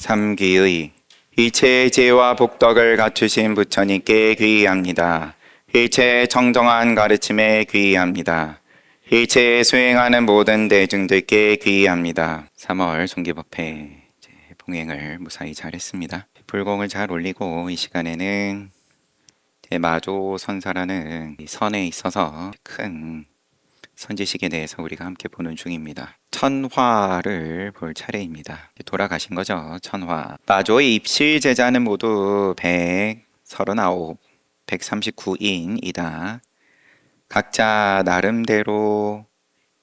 삼귀의 일체의 지혜와 복덕을 갖추신 부처님께 귀의합니다. 일체의 정정한 가르침에 귀의합니다. 일체에 수행하는 모든 대중들께 귀의합니다. 3월 종기법회 봉행을 무사히 잘했습니다. 불공을 잘 올리고 이 시간에는 마조 선사라는 선에 있어서 큰 선지식에 대해서 우리가 함께 보는 중입니다. 천화를 볼 차례입니다. 돌아가신 거죠. 천화. 마조의 입실 제자는 모두 139, 139인이다. 각자 나름대로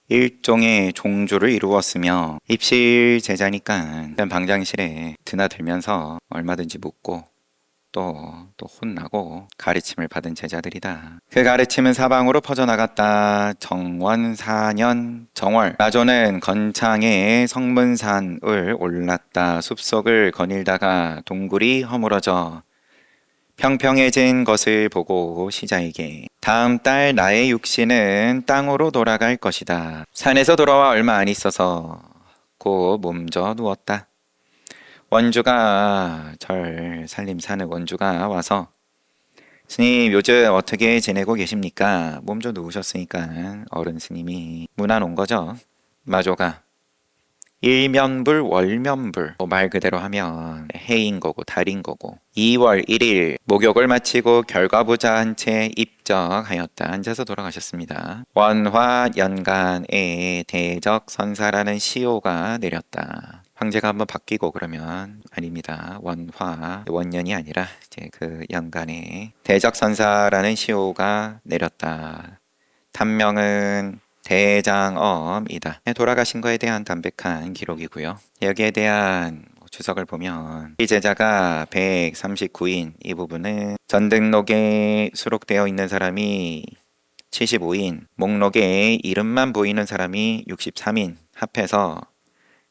일종의 종주를 이루었으며 입실 제자니까 방장실에 드나들면서 얼마든지 묻고 또 혼나고 가르침을 받은 제자들이다. 그 가르침은 사방으로 퍼져나갔다. 정원 4년 정월, 마조는 건창의 성문산을 올랐다. 숲속을 거닐다가 동굴이 허물어져 평평해진 것을 보고 시자에게 다음 달 나의 육신은 땅으로 돌아갈 것이다. 산에서 돌아와 얼마 안 있어서 곧 몸져 누웠다. 원주가 살림사는 원주가 와서 스님 요즘 어떻게 지내고 계십니까? 몸져 누우셨으니까 어른 스님이 문안 온 거죠. 마조가 일면불 월면불, 말 그대로 하면 해인 거고 달인 거고 2월 1일 목욕을 마치고 결과부자 한 채 입적하였다. 앉아서 돌아가셨습니다. 원화 연간에 대적 선사라는 시호가 내렸다. 황제가 한번 바뀌고 그러면 아닙니다. 원화 원년이 아니라 이제 그 연간에 대적 선사라는 시호가 내렸다. 단명은 대장엄이다. 돌아가신 거에 대한 담백한 기록이고요. 여기에 대한 주석을 보면 이 제자가 139인, 이 부분은 전등록에 수록되어 있는 사람이 75인, 목록에 이름만 보이는 사람이 63인, 합해서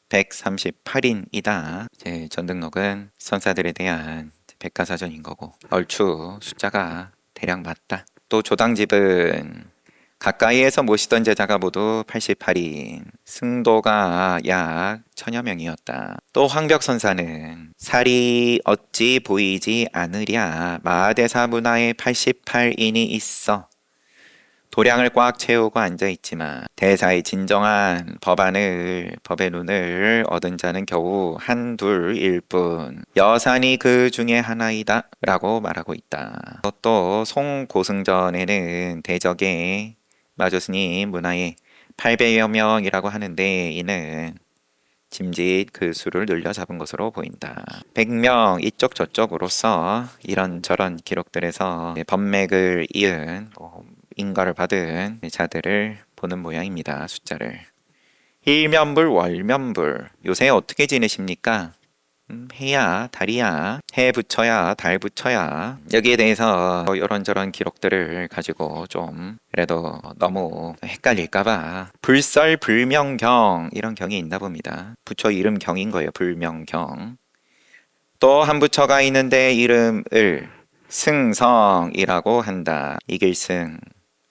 138인이다. 전등록은 선사들에 대한 백과사전인 거고 얼추 숫자가 대략 맞다. 또 조당집은 가까이에서 모시던 제자가 모두 88인, 승도가 약 1000여 명이었다. 또 황벽선사는 살이 어찌 보이지 않으랴 마하대사 문화에 88인이 있어 도량을 꽉 채우고 앉아있지만 대사의 진정한 법의 눈을 얻은 자는 겨우 한둘일 뿐 여산이 그 중에 하나이다 라고 말하고 있다. 또 송고승전에는 대적의 마조스님 문화에 800여 명이라고 하는데 이는 짐짓 그 수를 늘려 잡은 것으로 보인다. 100명 이쪽 저쪽으로서 이런저런 기록들에서 법맥을 이은 인가를 받은 자들을 보는 모양입니다. 숫자를. 일면불 월면불 요새 어떻게 지내십니까? 해야 달이야 해 붙여야 달 붙여야 여기에 대해서 이런저런 기록들을 가지고 좀 그래도 너무 헷갈릴까봐 불설불명경 이런 경이 있나 봅니다. 부처 이름 경인 거예요. 불명경. 또 한 부처가 있는데 이름을 승성이라고 한다. 이길승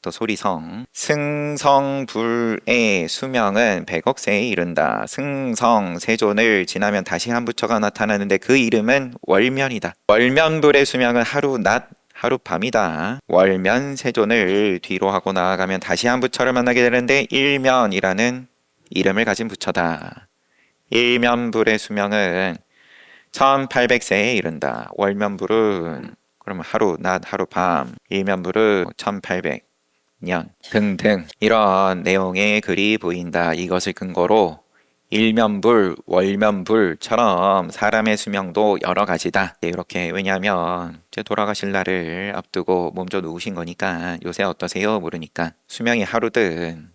또 소리성. 승성불의 수명은 100억 세에 이른다. 승성 세존을 지나면 다시 한 부처가 나타나는데 그 이름은 월면이다. 월면불의 수명은 하루 낮 하루 밤이다. 월면 세존을 뒤로 하고 나아가면 다시 한 부처를 만나게 되는데 일면이라는 이름을 가진 부처다. 일면불의 수명은 1800세에 이른다. 월면불은 그러면 하루 낮 하루 밤, 일면불은 1800 년 등등 이런 내용의 글이 보인다. 이것을 근거로 일면불, 월면불처럼 사람의 수명도 여러 가지다. 이렇게 왜냐하면 이제 돌아가실 날을 앞두고 몸져 누우신 거니까 요새 어떠세요? 물으니까 수명이 하루든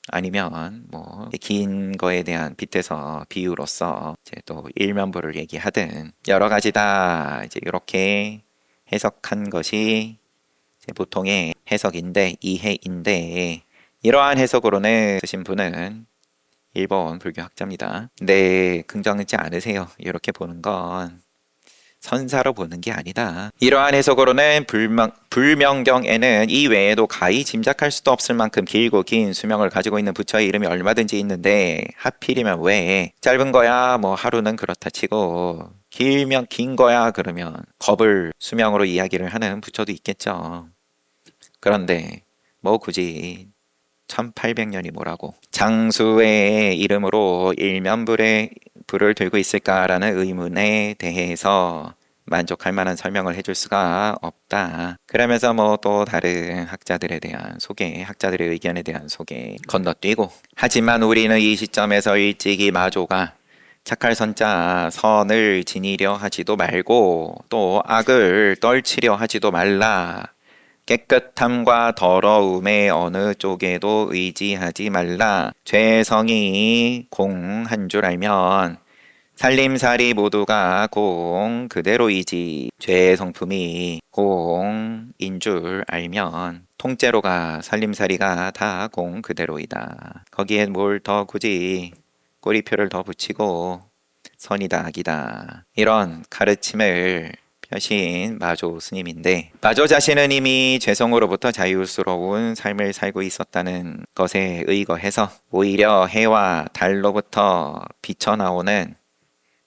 아니면 뭐 긴 거에 대한 빗대서 비유로서 이제 또 일면불을 얘기하든 여러 가지다. 이제 이렇게 해석한 것이 보통의 해석인데 이해인데 이러한 해석으로는 쓰신 분은 일본 불교학자입니다. 근데 긍정하지 않으세요. 이렇게 보는 건 선사로 보는 게 아니다. 이러한 해석으로는 불명경에는 이 외에도 가히 짐작할 수도 없을 만큼 길고 긴 수명을 가지고 있는 부처의 이름이 얼마든지 있는데 하필이면 왜 짧은 거야 뭐 하루는 그렇다 치고 길면 긴 거야 그러면 겁을 수명으로 이야기를 하는 부처도 있겠죠. 그런데 뭐 굳이 1800년이 뭐라고 장수의 이름으로 일면불에 불을 들고 있을까라는 의문에 대해서 만족할 만한 설명을 해줄 수가 없다. 그러면서 뭐 또 다른 학자들에 대한 소개, 학자들의 의견에 대한 소개 건너뛰고 하지만 우리는 이 시점에서 일찍이 마조가 착할 선자 선을 지니려 하지도 말고 또 악을 떨치려 하지도 말라. 깨끗함과 더러움의 어느 쪽에도 의지하지 말라. 죄성이 공한 줄 알면 살림살이 모두가 공 그대로이지. 죄의 성품이 공인 줄 알면 통째로가 살림살이가 다 공 그대로이다. 거기에 뭘 더 굳이 꼬리표를 더 붙이고 선이다 악이다 이런 가르침을 펴신 마조 스님인데 마조 자신은 이미 죄성으로부터 자유스러운 삶을 살고 있었다는 것에 의거해서 오히려 해와 달로부터 비쳐나오는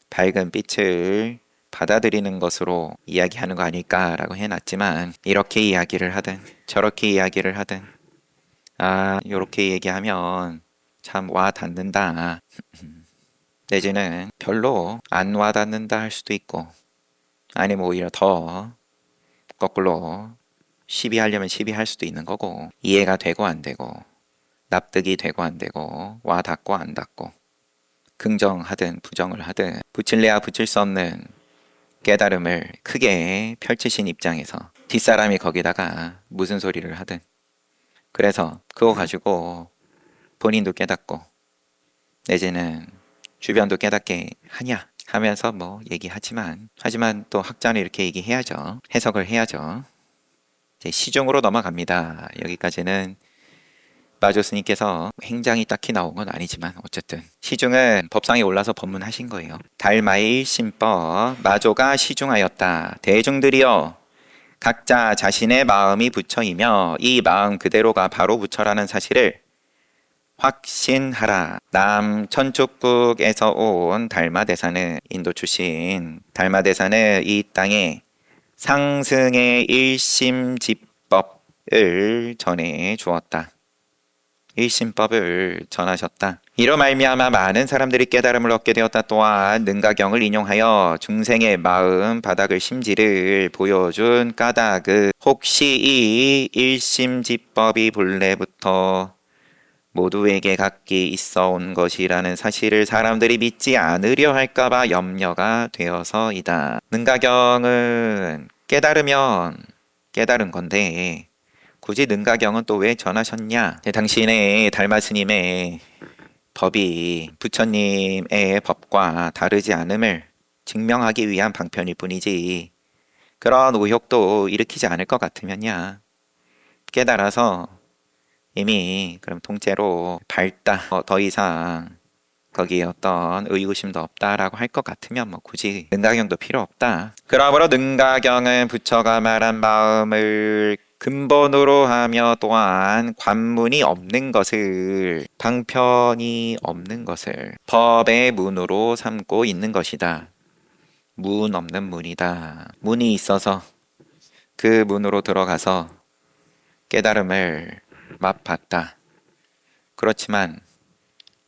밝은 빛을 받아들이는 것으로 이야기하는 거 아닐까라고 해놨지만 이렇게 이야기를 하든 저렇게 이야기를 하든 요렇게 얘기하면 참 와 닿는다 내지는 별로 안 와닿는다 할 수도 있고 아니면 오히려 더 거꾸로 시비하려면 시비할 수도 있는 거고 이해가 되고 안 되고 납득이 되고 안 되고 와 닿고 안 닿고 긍정하든 부정을 하든 붙일래야 붙일 수 없는 깨달음을 크게 펼치신 입장에서 뒷사람이 거기다가 무슨 소리를 하든 그래서 그거 가지고 본인도 깨닫고 내지는 주변도 깨닫게 하냐 하면서 뭐 얘기하지만 하지만 또 학자는 이렇게 얘기해야죠. 해석을 해야죠. 이제 시중으로 넘어갑니다. 여기까지는 마조 스님께서 행장이 딱히 나온 건 아니지만 어쨌든 시중은 법상에 올라서 법문하신 거예요. 달마의 신법 마조가 시중하였다. 대중들이여 각자 자신의 마음이 부처이며 이 마음 그대로가 바로 부처라는 사실을 확신하라. 남천축국에서 온 달마대사는 인도 출신 달마대사는 이 땅에 상승의 일심지법을 전해 주었다. 일심법을 전하셨다. 이로 말미암아 많은 사람들이 깨달음을 얻게 되었다. 또한 능가경을 인용하여 중생의 마음 바닥을 심지를 보여준 까닭은 혹시 이 일심지법이 본래부터 모두에게 각기 있어 온 것이라는 사실을 사람들이 믿지 않으려 할까봐 염려가 되어서이다. 능가경은 깨달으면 깨달은 건데 굳이 능가경은 또 왜 전하셨냐? 당신의 달마스님의 법이 부처님의 법과 다르지 않음을 증명하기 위한 방편일 뿐이지 그런 의혹도 일으키지 않을 것 같으면야 깨달아서 이미 그럼 통째로 밝다 더 이상 거기에 어떤 의구심도 없다라고 할 것 같으면 뭐 굳이 능가경도 필요 없다. 그러므로 능가경은 부처가 말한 마음을 근본으로 하며 또한 관문이 없는 것을 방편이 없는 것을 법의 문으로 삼고 있는 것이다. 문 없는 문이다. 문이 있어서 그 문으로 들어가서 깨달음을 맛봤다. 그렇지만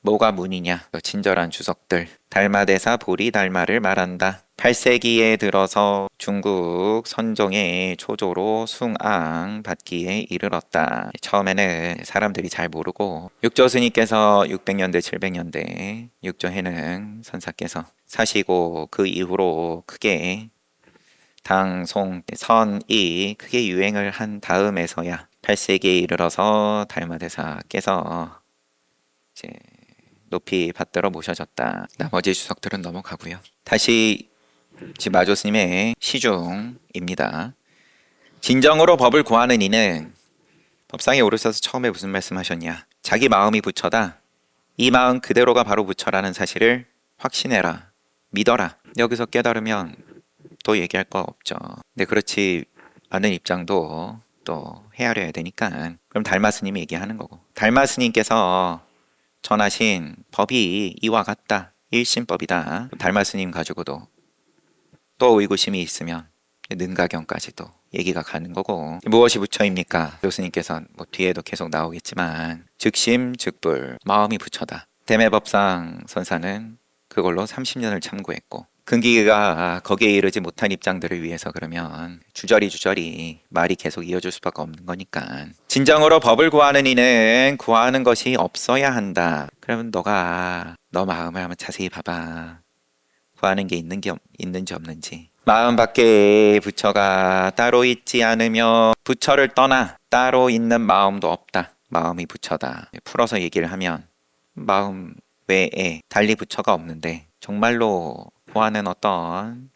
뭐가 문이냐? 친절한 주석들 달마대사 보리달마를 말한다. 8세기에 들어서 중국 선종의 초조로 숭앙 받기에 이르렀다. 처음에는 사람들이 잘 모르고 육조스님께서 600년대 700년대 육조해능 선사께서 사시고 그 이후로 크게 당송 선이 크게 유행을 한 다음에서야 8세기에 이르러서 달마대사께서 이제 높이 받들어 모셔졌다. 나머지 주석들은 넘어가고요. 다시 마조 스님의 시중입니다. 진정으로 법을 구하는 이는 법상에 오르셔서 처음에 무슨 말씀하셨냐? 자기 마음이 부처다. 이 마음 그대로가 바로 부처라는 사실을 확신해라. 믿어라. 여기서 깨달으면 또 얘기할 거 없죠. 근데 그렇지 않은 입장도 또 헤아려야 되니까. 그럼 달마스님이 얘기하는 거고. 달마스님께서 전하신 법이 이와 같다. 일신법이다. 달마스님 가지고도 또 의구심이 있으면 능가경까지도 얘기가 가는 거고. 무엇이 부처입니까? 교수님께서 뭐 뒤에도 계속 나오겠지만 즉심 즉불 마음이 부처다. 대매법상 선사는 그걸로 30년을 참고했고, 근기가 거기에 이르지 못한 입장들을 위해서 그러면 주저리 말이 계속 이어질 수밖에 없는 거니까. 진정으로 법을 구하는 이는 구하는 것이 없어야 한다. 그러면 너가 너 마음을 한번 자세히 봐봐. 구하는 게 있는지 없는지. 마음 밖에 부처가 따로 있지 않으며 부처를 떠나 따로 있는 마음도 없다. 마음이 부처다. 풀어서 얘기를 하면 마음 외에 달리 부처가 없는데 정말로 구하는 어떤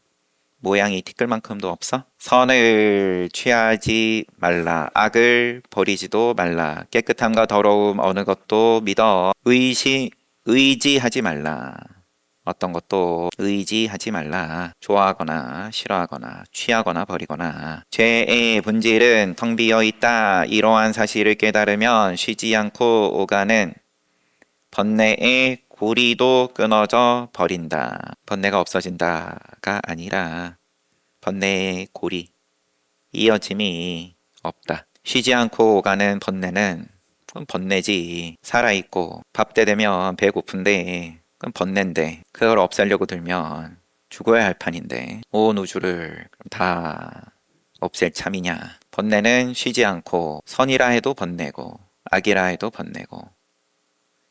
모양이 티끌만큼도 없어? 선을 취하지 말라. 악을 버리지도 말라. 깨끗함과 더러움 어느 것도 믿어 의지하지 말라. 어떤 것도 의지하지 말라. 좋아하거나 싫어하거나 취하거나 버리거나. 죄의 본질은 텅 비어 있다. 이러한 사실을 깨달으면 쉬지 않고 오가는 번뇌의 고리도 끊어져 버린다. 번뇌가 없어진다가 아니라 번뇌의 고리, 이어짐이 없다. 쉬지 않고 오가는 번뇌는 그건 번뇌지. 살아있고 밥 때 되면 배고픈데 그건 번뇌인데, 그걸 없애려고 들면 죽어야 할 판인데 온 우주를 다 없앨 참이냐. 번뇌는 쉬지 않고 선이라 해도 번뇌고 악이라 해도 번뇌고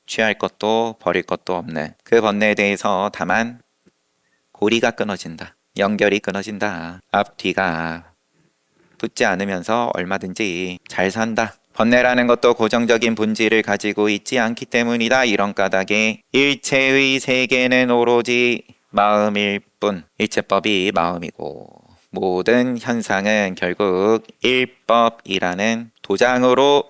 취할 것도 버릴 것도 없는 그 번뇌에 대해서 다만 고리가 끊어진다. 연결이 끊어진다. 앞뒤가 붙지 않으면서 얼마든지 잘 산다. 번뇌라는 것도 고정적인 본질을 가지고 있지 않기 때문이다. 이런 까닭에 일체의 세계는 오로지 마음일 뿐. 일체법이 마음이고 모든 현상은 결국 일법이라는 도장으로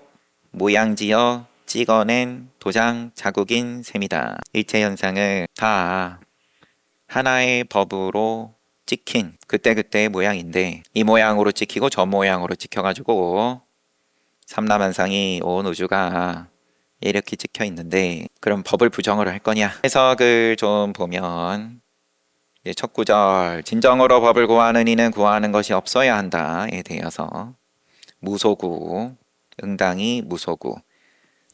모양지어 찍어낸 도장 자국인 셈이다. 일체 현상은 다 하나의 법으로 찍힌 그때그때의 모양인데, 이 모양으로 찍히고 저 모양으로 찍혀가지고 삼라만상이 온 우주가 이렇게 찍혀 있는데, 그럼 법을 부정을 할 거냐? 해석을 좀 보면 첫 구절 진정으로 법을 구하는 이는 구하는 것이 없어야 한다에 대해서 무소구, 응당이 무소구,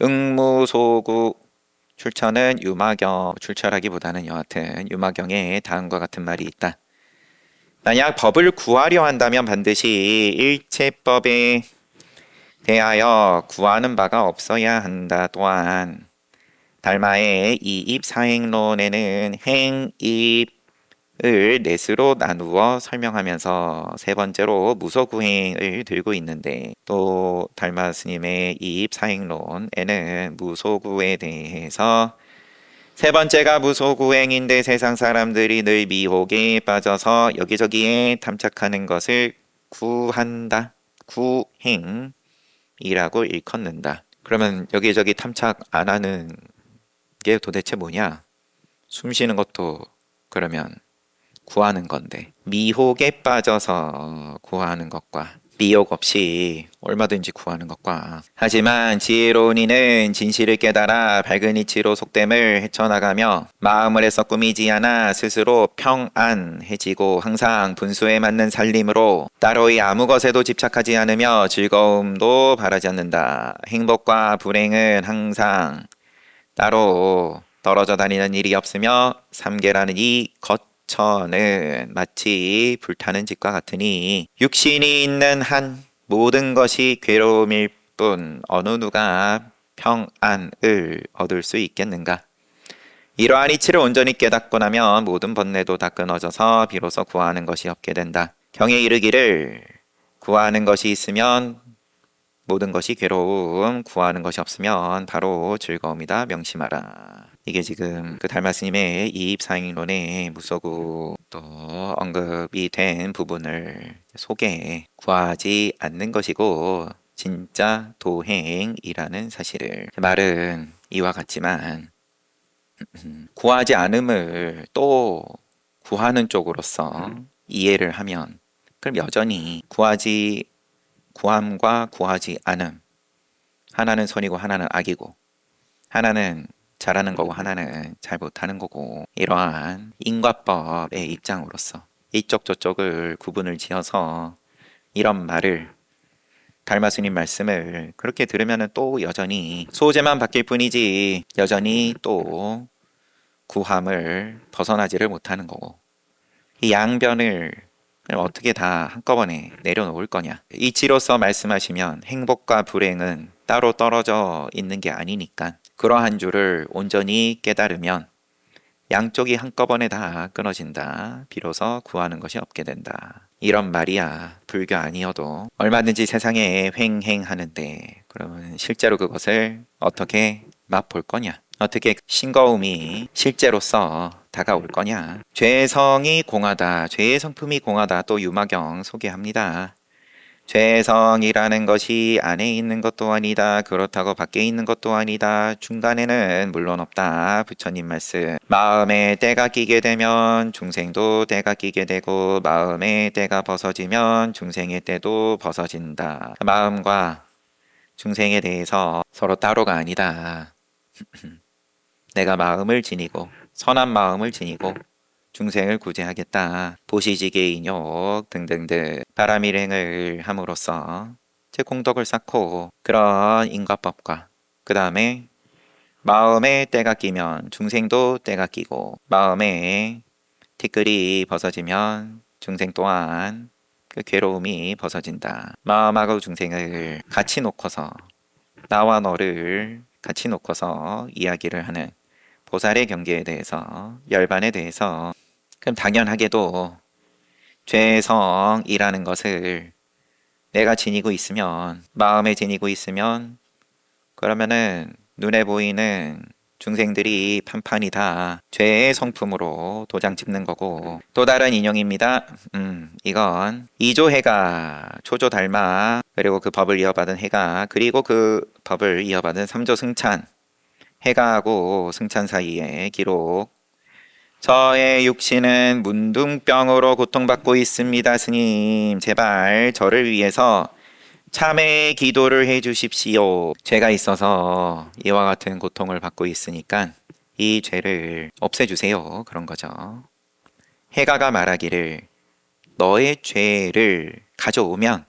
응무소구 출처는 유마경, 출처라기보다는 여하튼 유마경에 다음과 같은 말이 있다. 만약 법을 구하려 한다면 반드시 일체법에 대하여 구하는 바가 없어야 한다. 또한 달마의 이입사행론에는 행입을 넷으로 나누어 설명하면서 세 번째로 무소구행을 들고 있는데, 또 달마 스님의 이입사행론에는 무소구에 대해서 세 번째가 무소구행인데 세상 사람들이 늘 미혹에 빠져서 여기저기에 탐착하는 것을 구한다. 구행이라고 일컫는다. 그러면 여기저기 탐착 안 하는 게 도대체 뭐냐? 숨 쉬는 것도 그러면 구하는 건데, 미혹에 빠져서 구하는 것과 미혹 없이 얼마든지 구하는 것과, 하지만 지혜로운 이는 진실을 깨달아 밝은 이치로 속됨을 헤쳐나가며 마음을 해서 꾸미지 않아 스스로 평안해지고 항상 분수에 맞는 살림으로 따로의 아무 것에도 집착하지 않으며 즐거움도 바라지 않는다. 행복과 불행은 항상 따로 떨어져 다니는 일이 없으며 삼계라는 이 거처는 마치 불타는 집과 같으니 육신이 있는 한 모든 것이 괴로움일 뿐 어느 누가 평안을 얻을 수 있겠는가. 이러한 이치를 온전히 깨닫고 나면 모든 번뇌도 다 끊어져서 비로소 구하는 것이 없게 된다. 경에 이르기를 구하는 것이 있으면 모든 것이 괴로움, 구하는 것이 없으면 바로 즐거움이다. 명심하라. 이게 지금 그 달마스님의 이입사행론의 무소구 또 언급이 된 부분을 소개해, 구하지 않는 것이고 진짜 도행이라는 사실을. 말은 이와 같지만 구하지 않음을 또 구하는 쪽으로서 이해를 하면 그럼 여전히 구함과 구하지 않음, 하나는 선이고 하나는 악이고, 하나는 잘하는 거고 하나는 잘 못하는 거고, 이러한 인과법의 입장으로서 이쪽 저쪽을 구분을 지어서 이런 말을, 달마스님 말씀을 그렇게 들으면 또 여전히 소재만 바뀔 뿐이지 여전히 또 구함을 벗어나지를 못하는 거고, 이 양변을 어떻게 다 한꺼번에 내려놓을 거냐. 이치로서 말씀하시면 행복과 불행은 따로 떨어져 있는 게 아니니까 그러한 줄을 온전히 깨달으면 양쪽이 한꺼번에 다 끊어진다. 비로소 구하는 것이 없게 된다. 이런 말이야 불교 아니어도 얼마든지 세상에 횡행하는데, 그러면 실제로 그것을 어떻게 맛볼 거냐, 어떻게 싱거움이 실제로서 다가올 거냐. 죄의 성이 공하다, 죄의 성품이 공하다. 또 유마경 소개합니다. 죄의 성이라는 것이 안에 있는 것도 아니다, 그렇다고 밖에 있는 것도 아니다, 중간에는 물론 없다. 부처님 말씀. 마음에 때가 끼게 되면 중생도 때가 끼게 되고, 마음에 때가 벗어지면 중생의 때도 벗어진다. 마음과 중생에 대해서 서로 따로가 아니다. 내가 마음을 지니고 선한 마음을 지니고 중생을 구제하겠다. 보시지계 인욕 등등등 바람 일행을 함으로써 제 공덕을 쌓고, 그런 인과법과 그 다음에 마음에 때가 끼면 중생도 때가 끼고, 마음에 티끌이 벗어지면 중생 또한 그 괴로움이 벗어진다. 마음하고 중생을 같이 놓고서, 나와 너를 같이 놓고서 이야기를 하는 보살의 경계에 대해서, 열반에 대해서, 그럼 당연하게도 죄의 성이라는 것을 내가 지니고 있으면, 마음에 지니고 있으면, 그러면은 눈에 보이는 중생들이 판판이 다 죄의 성품으로 도장 찍는 거고, 또 다른 인용입니다. 이건 이조해가, 초조 달마, 그리고 그 법을 이어받은 해가, 그리고 그 법을 이어받은 삼조 승찬, 해가하고 승찬 사이의 기록. 저의 육신은 문둥병으로 고통받고 있습니다. 스님, 제발 저를 위해서 참회의 기도를 해주십시오. 죄가 있어서 이와 같은 고통을 받고 있으니까 이 죄를 없애주세요. 그런 거죠. 해가가 말하기를, 너의 죄를 가져오면,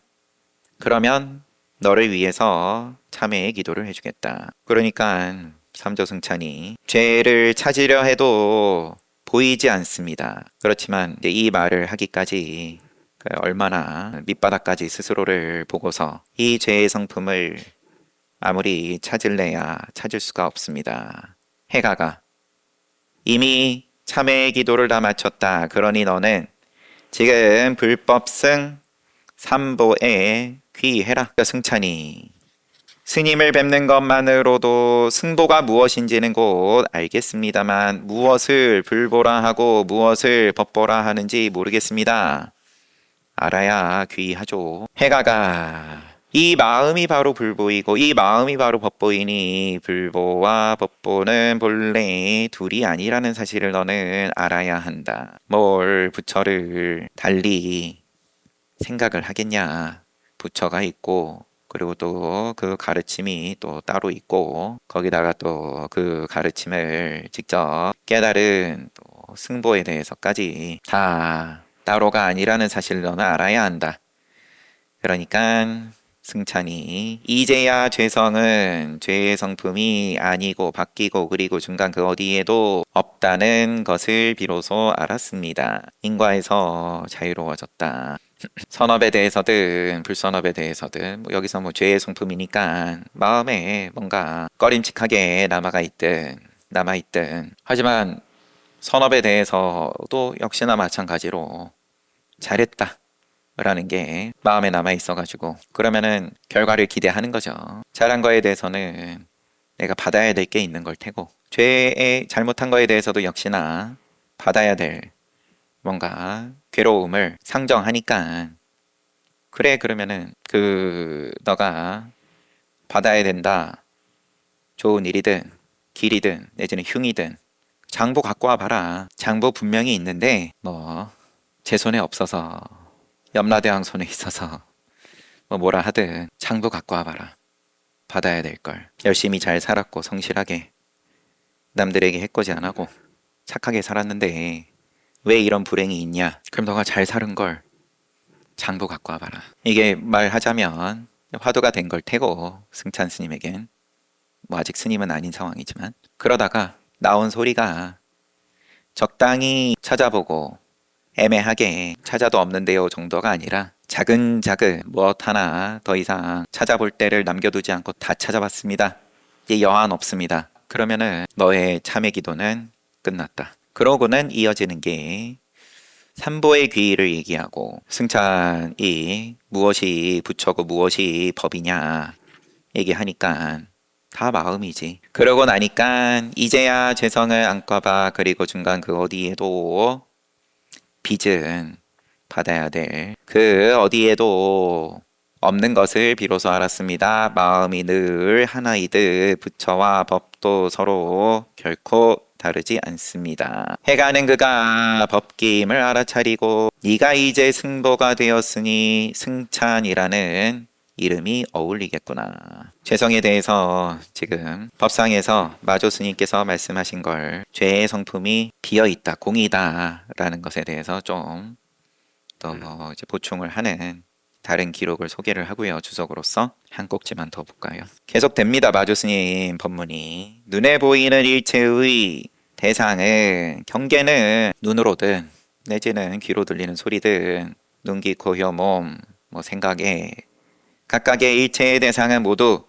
그러면 너를 위해서 참회의 기도를 해주겠다. 그러니까 삼조승찬이 죄를 찾으려 해도 보이지 않습니다. 그렇지만 이 말을 하기까지 얼마나 밑바닥까지 스스로를 보고서 이 죄의 성품을 아무리 찾을래야 찾을 수가 없습니다. 해가가 이미 참회의 기도를 다 마쳤다. 그러니 너는 지금 불법승 삼보에 귀해라. 승찬이 스님을 뵙는 것만으로도 승보가 무엇인지는 곧 알겠습니다만, 무엇을 불보라 하고 무엇을 법보라 하는지 모르겠습니다. 알아야 귀하죠. 해가가 이 마음이 바로 불보이고 이 마음이 바로 법보이니, 불보와 법보는 본래 둘이 아니라는 사실을 너는 알아야 한다. 뭘 부처를 달리 생각을 하겠냐. 부처가 있고, 그리고 또 그 가르침이 또 따로 있고, 거기다가 또 그 가르침을 직접 깨달은 또 승보에 대해서까지 다 따로가 아니라는 사실을 너는 알아야 한다. 그러니까 승찬이 이제야 죄성은 죄의 성품이 아니고 바뀌고, 그리고 중간 그 어디에도 없다는 것을 비로소 알았습니다. 인과에서 자유로워졌다. 선업에 대해서든 불선업에 대해서든, 여기서 죄의 성품이니까 마음에 뭔가 꺼림칙하게 남아있든, 하지만 선업에 대해서도 역시나 마찬가지로 잘했다 라는 게 마음에 남아있어가지고, 그러면은 결과를 기대하는 거죠. 잘한 거에 대해서는 내가 받아야 될 게 있는 걸 테고, 죄에 잘못한 거에 대해서도 역시나 받아야 될 뭔가 괴로움을 상정하니까, 그래 그러면은 너가 받아야 된다, 좋은 일이든 길이든 내지는 흉이든 장보 갖고 와 봐라. 장보 분명히 있는데 뭐 제 손에 없어서 염라대왕 손에 있어서 뭐라 하든 장부 갖고 와봐라. 받아야 될 걸. 열심히 잘 살았고 성실하게 남들에게 해코지 안 하고 착하게 살았는데 왜 이런 불행이 있냐? 그럼 너가 잘 살은 걸 장부 갖고 와봐라. 이게 말하자면 화두가 된 걸 테고 승찬 스님에겐 아직 스님은 아닌 상황이지만 그러다가 나온 소리가 적당히 찾아보고 애매하게 찾아도 없는데요 정도가 아니라 자근자근 무엇 하나 더 이상 찾아볼 때를 남겨두지 않고 다 찾아봤습니다. 이제 여한 없습니다. 그러면은 너의 참회 기도는 끝났다. 그러고는 이어지는 게 삼보의 귀의를 얘기하고 승찬이 무엇이 부처고 무엇이 법이냐 얘기하니까 다 마음이지. 그러고 나니까 이제야 죄성을 안꿔봐. 그리고 중간 그 어디에도 빚은 받아야 될 그 어디에도 없는 것을 비로소 알았습니다. 마음이 늘 하나이듯 부처와 법도 서로 결코 다르지 않습니다. 해가는 그가 법기임을 알아차리고 네가 이제 승보가 되었으니 승찬이라는 이름이 어울리겠구나. 죄성에 대해서 지금 법상에서 마조 스님께서 말씀하신 걸 죄의 성품이 비어있다, 공이다 라는 것에 대해서 좀 또 이제 보충을 하는 다른 기록을 소개를 하고요. 주석으로서 한 꼭지만 더 볼까요? 계속됩니다. 마조 스님 법문이 눈에 보이는 일체의 대상은 경계는 눈으로든 내지는 귀로 들리는 소리든 눈, 귀, 코, 혀, 몸, 생각에 각각의 일체의 대상은 모두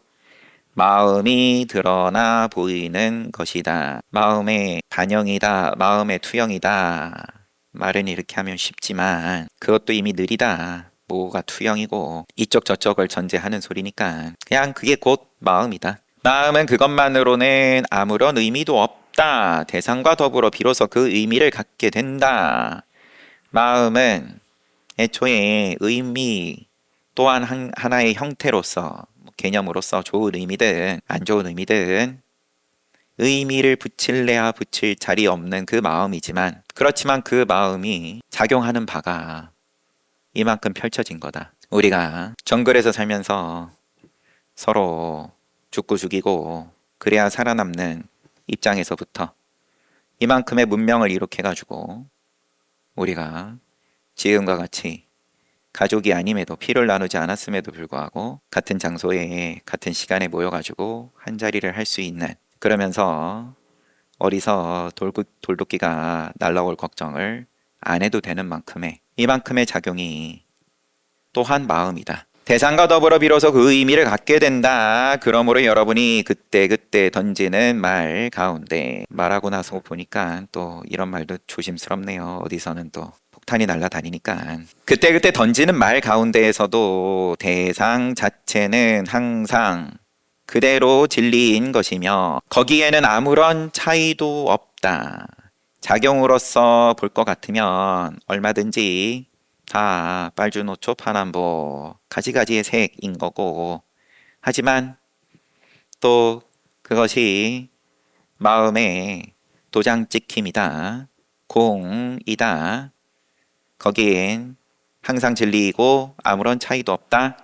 마음이 드러나 보이는 것이다. 마음의 반영이다. 마음의 투영이다. 말은 이렇게 하면 쉽지만 그것도 이미 느리다. 뭐가 투영이고 이쪽 저쪽을 전제하는 소리니까 그냥 그게 곧 마음이다. 마음은 그것만으로는 아무런 의미도 없다. 대상과 더불어 비로소 그 의미를 갖게 된다. 마음은 애초에 의미 또한 하나의 형태로서 개념으로서 좋은 의미든 안 좋은 의미든 의미를 붙일래야 붙일 자리 없는 그 마음이지만 그렇지만 그 마음이 작용하는 바가 이만큼 펼쳐진 거다. 우리가 정글에서 살면서 서로 죽고 죽이고 그래야 살아남는 입장에서부터 이만큼의 문명을 이룩해가지고 우리가 지금과 같이 가족이 아님에도 피를 나누지 않았음에도 불구하고 같은 장소에 같은 시간에 모여가지고 한 자리를 할 수 있는 그러면서 어디서 돌도끼가 날라올 걱정을 안 해도 되는 만큼의 이만큼의 작용이 또한 마음이다. 대상과 더불어 비로소 그 의미를 갖게 된다. 그러므로 여러분이 그때그때 던지는 말 가운데 말하고 나서 보니까 또 이런 말도 조심스럽네요. 어디서는 또 폭탄이 날아다니니까 그때그때 던지는 말 가운데에서도 대상 자체는 항상 그대로 진리인 것이며 거기에는 아무런 차이도 없다. 작용으로서 볼 것 같으면 얼마든지 다 빨주노초 파남보 가지가지의 색인 거고 하지만 또 그것이 마음의 도장 찍힘이다. 공이다. 거기엔 항상 진리이고 아무런 차이도 없다.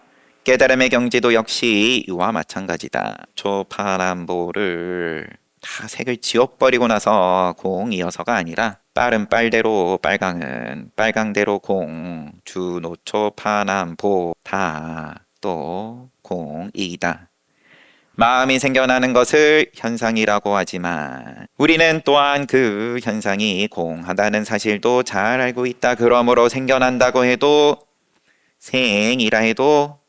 깨달음의 경지도 역시 이와 마찬가지다. 초파남보를 다 색을 지워버리고 나서 공이어서가 아니라 빨은 빨대로 빨강은 빨강대로 공 주노초 파남보 다 또 공이다. 마음이 생겨나는 것을 현상이라고 하지만 우리는 또한 그 현상이 공하다는 사실도 잘 알고 있다. 그러므로 생겨난다고 해도 생이라 해도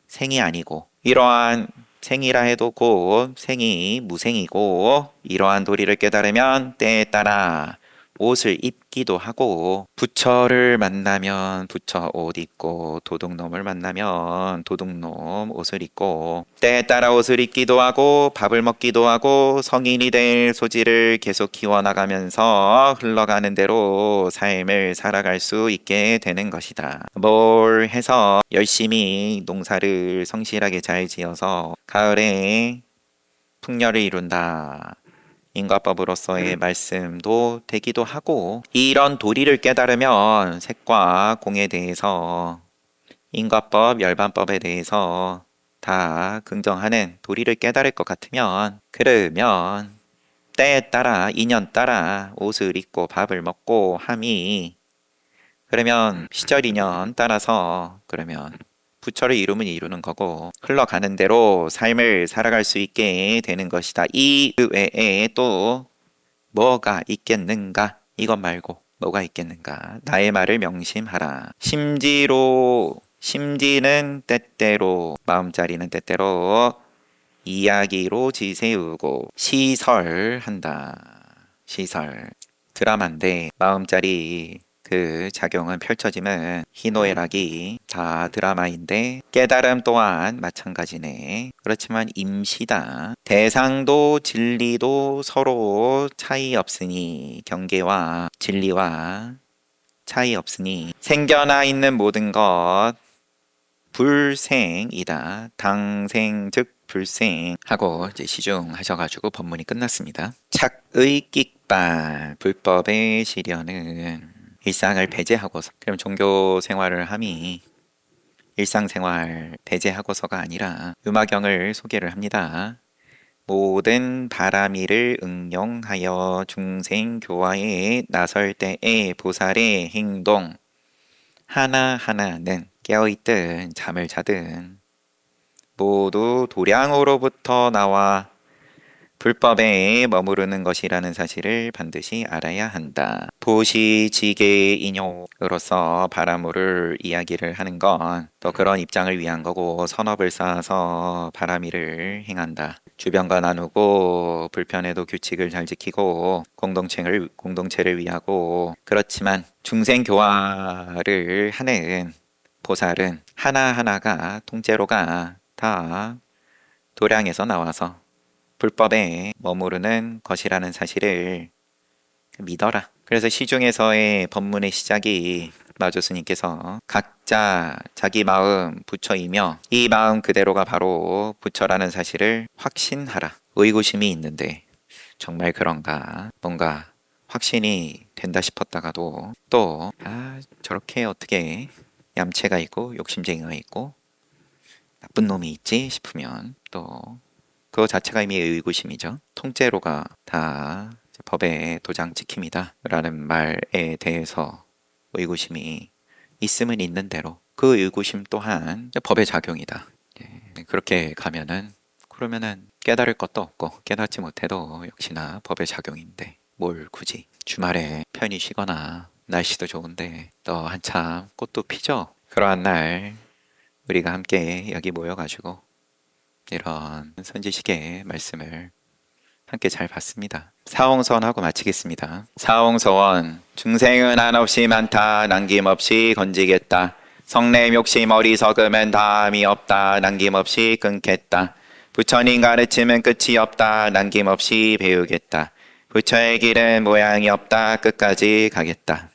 생이 아니고 이러한 생이라 해도 곧 생이 무생이고 이러한 도리를 깨달으면 때에 따라 옷을 입기도 하고 부처를 만나면 부처 옷 입고 도둑놈을 만나면 도둑놈 옷을 입고 때에 따라 옷을 입기도 하고 밥을 먹기도 하고 성인이 될 소질을 계속 키워나가면서 흘러가는 대로 삶을 살아갈 수 있게 되는 것이다. 뭘 해서 열심히 농사를 성실하게 잘 지어서 가을에 풍년을 이룬다. 인과법으로서의 말씀도 되기도 하고, 이런 도리를 깨달으면 색과 공에 대해서, 인과법, 열반법에 대해서 다 긍정하는 도리를 깨달을 것 같으면, 그러면 때에 따라 인연 따라 옷을 입고 밥을 먹고 함이, 그러면 시절 인연 따라서 그러면 부처를 이루면 이루는 거고 흘러가는 대로 삶을 살아갈 수 있게 되는 것이다. 이 외에 또 뭐가 있겠는가? 이것 말고 뭐가 있겠는가? 나의 말을 명심하라. 심지는 때때로, 마음자리는 때때로 이야기로 지새우고 시설한다. 시설. 드라마인데 마음자리 그 작용은 펼쳐지면 희노애락이 다 드라마인데 깨달음 또한 마찬가지네. 그렇지만 임시다. 대상도 진리도 서로 차이 없으니, 경계와 진리와 차이 없으니 생겨나 있는 모든 것 불생이다. 당생 즉 불생하고 이제 시중하셔가지고 법문이 끝났습니다. 착의 끽발 불법의 시련은 일상을 배제하고서, 그럼 종교 생활을 함이 일상생활 배제하고서가 아니라 유마경을 소개를 합니다. 모든 바라미를 응용하여 중생 교화에 나설 때의 보살의 행동 하나하나는 깨어있든 잠을 자든 모두 도량으로부터 나와 불법에 머무르는 것이라는 사실을 반드시 알아야 한다. 보시지계인용으로서 바라무를 이야기를 하는 건 또 그런 입장을 위한 거고, 선업을 쌓아서 바라미를 행한다. 주변과 나누고 불편에도 규칙을 잘 지키고 공동체를 위하고, 그렇지만 중생 교화를 하는 보살은 하나하나가 통째로가 다 도량에서 나와서 불법에 머무르는 것이라는 사실을 믿어라. 그래서 시중에서의 법문의 시작이 마조스님께서 각자 자기 마음 부처이며 이 마음 그대로가 바로 부처라는 사실을 확신하라. 의구심이 있는데 정말 그런가? 뭔가 확신이 된다 싶었다가도 또 저렇게 어떻게 얌체가 있고 욕심쟁이가 있고 나쁜 놈이 있지 싶으면 또 그거 자체가 이미 의구심이죠. 통째로가 다 법의 도장 찍힙니다 라는 말에 대해서 의구심이 있으면 있는 대로 그 의구심 또한 법의 작용이다. 그렇게 가면은, 그러면은 깨달을 것도 없고 깨닫지 못해도 역시나 법의 작용인데 뭘 굳이 주말에 편히 쉬거나 날씨도 좋은데 또 한참 꽃도 피죠. 그러한 날 우리가 함께 여기 모여가지고 이런 선지식의 말씀을 함께 잘 봤습니다. 사홍서원하고 마치겠습니다. 사홍서원. 중생은 한없이 많다. 남김없이 건지겠다. 성냄 욕심 어리석으면 다함이 없다. 남김없이 끊겠다. 부처님 가르침은 끝이 없다. 남김없이 배우겠다. 부처의 길은 모양이 없다. 끝까지 가겠다.